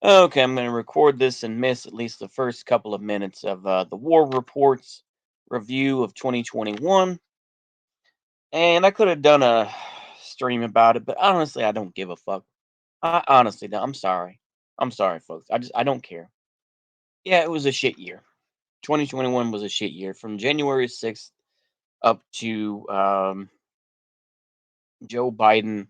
Okay, I'm going to record this and miss at least the first couple of minutes of the War Reports review of 2021. And I could have done a stream about it, but honestly, I don't give a fuck. I honestly don't. I'm sorry. I'm sorry, folks. I don't care. Yeah, it was a shit year. 2021 was a shit year from January 6th up to Joe Biden.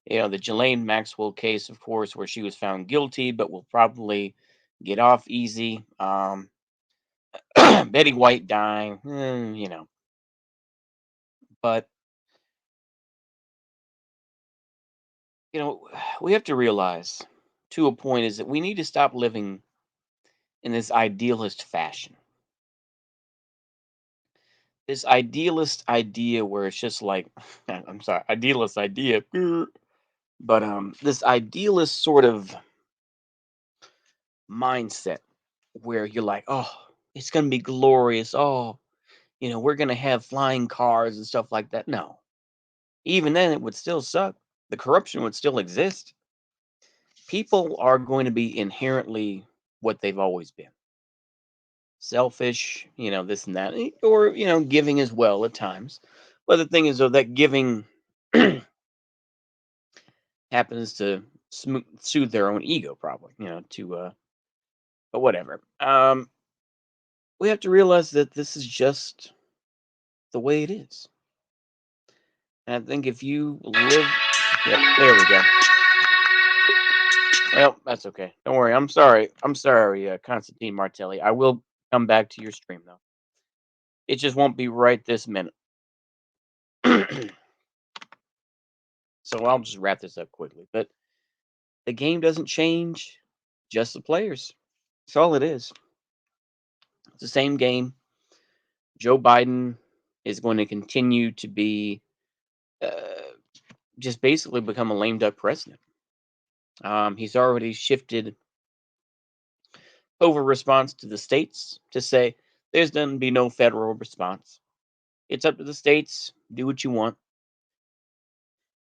The Ghislaine Maxwell case, of course, where she was found guilty, but will probably get off easy. Betty White dying, but you know, we have to realize to a point is that we need to stop living in this idealist fashion. This idealist idea where it's just like, I'm sorry, idealist idea, but this idealist sort of mindset where you're like, oh, it's gonna be glorious. Oh, we're gonna have flying cars and stuff like that. No, even then, it would still suck. The corruption would still exist. People are going to be inherently what they've always been: selfish, this and that, or, giving as well at times. But the thing is, though, that giving happens to soothe their own ego, probably, but whatever. We have to realize that this is just the way it is. And I think if you live, yep, there we go. Well, that's okay. Don't worry. I'm sorry. I'm sorry, Constantine Martelli. I will come back to your stream, though. It just won't be right this minute. So I'll just wrap this up quickly. But the game doesn't change, just the players. That's all it is. It's the same game. Joe Biden is going to continue to be uh, just basically become a lame duck president. He's already shifted over response to the states to say there's going to be no federal response. It's up to the states. Do what you want.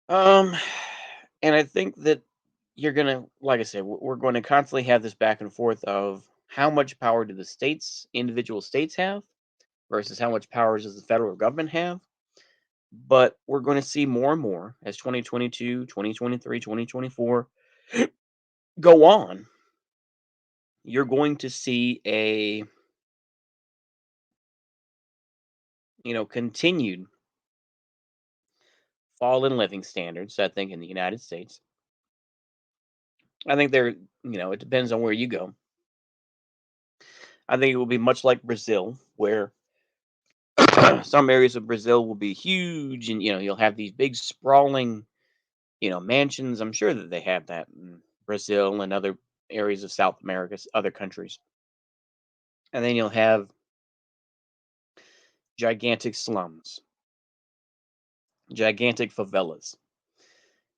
Um, and I think that you're gonna, like I said, we're going to constantly have this back and forth of how much power do the states, individual states, have versus how much power does the federal government have. But we're going to see more and more as 2022, 2023, 2024 go on. You're going to see a continued fall in living standards. I think in the United States, I think it depends on where you go. I think it will be much like Brazil, where some areas of Brazil will be huge, and you'll have these big sprawling, mansions. I'm sure that they have that in Brazil and other areas of South America, other countries. And then you'll have gigantic slums, gigantic favelas.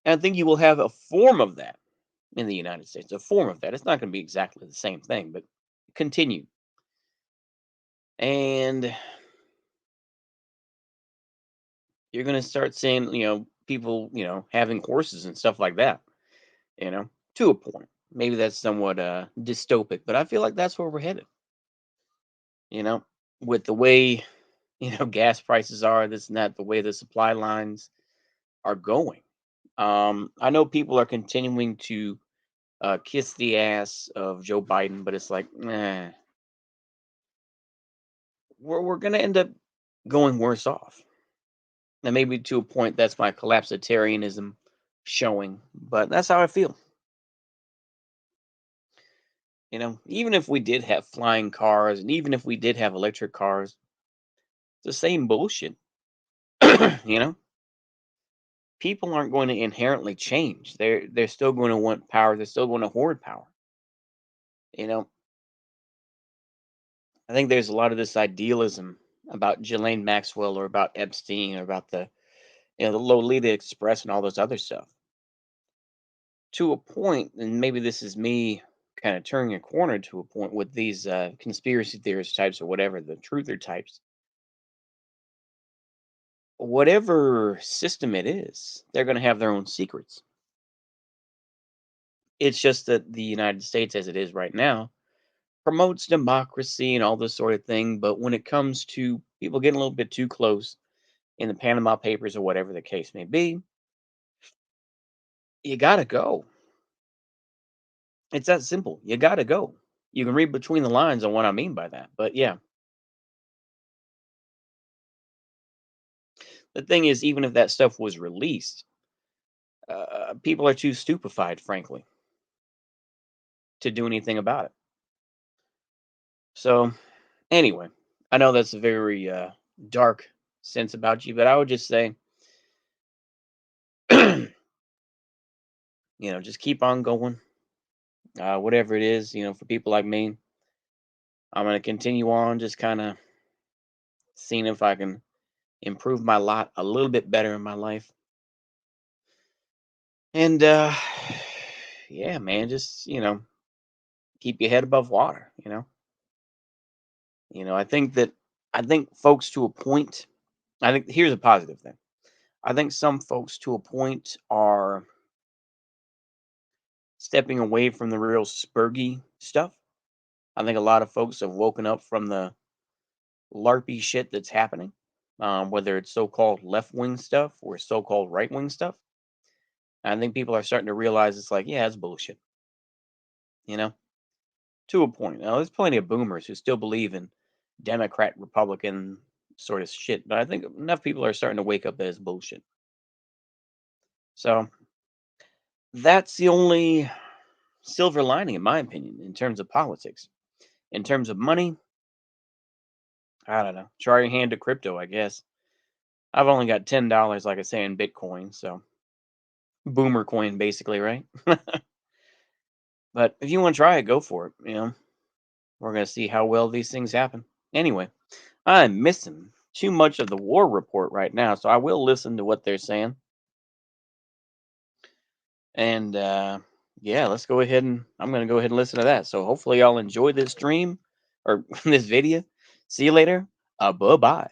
And I think you will have a form of that in the United States, a form of that. It's not going to be exactly the same thing, but continue. And you're going to start seeing, people, having horses and stuff like that, you know, to a point. Maybe that's somewhat dystopic, but I feel like that's where we're headed, you know, with the way, gas prices are, this and that, the way the supply lines are going. I know people are continuing to kiss the ass of Joe Biden, but it's like, we're going to end up going worse off. And maybe to a point, that's my collapsitarianism showing, but that's how I feel. Even if we did have flying cars and even if we did have electric cars, it's the same bullshit. you know, People aren't going to inherently change. They're still going to want power. They're still going to hoard power. You know, I think there's a lot of this idealism about Ghislaine Maxwell or about Epstein or about the Lolita Express and all those other stuff. To a point, and maybe this is me kind of turning a corner to a point with these conspiracy theorist types or whatever, the truther types. Whatever system it is, they're going to have their own secrets. It's just that the United States, as it is right now, promotes democracy and all this sort of thing. But when it comes to people getting a little bit too close in the Panama Papers or whatever the case may be, you gotta go. It's that simple. You gotta go. You can read between the lines on what I mean by that. But yeah, the thing is, even if that stuff was released, people are too stupefied, frankly, to do anything about it. So, anyway, I know that's a very dark sense about you, but I would just say, just keep on going. Whatever it is, for people like me, I'm going to continue on, just kind of seeing if I can improve my lot a little bit better in my life. And yeah, man, just, keep your head above water, I think folks to a point, I think here's a positive thing. I think some folks to a point are stepping away from the real spurgy stuff. I think a lot of folks have woken up from the LARPy shit that's happening, whether it's so-called left-wing stuff or so-called right-wing stuff. I think people are starting to realize it's like, yeah, it's bullshit, you know, to a point. Now, there's plenty of boomers who still believe in Democrat, Republican sort of shit, but I think enough people are starting to wake up that it's bullshit. So that's the only silver lining, in my opinion, in terms of politics. In terms of money, I don't know. Try your hand to crypto, I guess. I've only got $10, like I say, in Bitcoin, so boomer coin, basically, right? But if you want to try it, go for it. We're gonna see how well these things happen. Anyway, I'm missing too much of the war report right now, so I will listen to what they're saying. And yeah, let's go ahead and I'm gonna go ahead and listen to that. So hopefully y'all enjoy this stream or this video. See you later. Bye bye.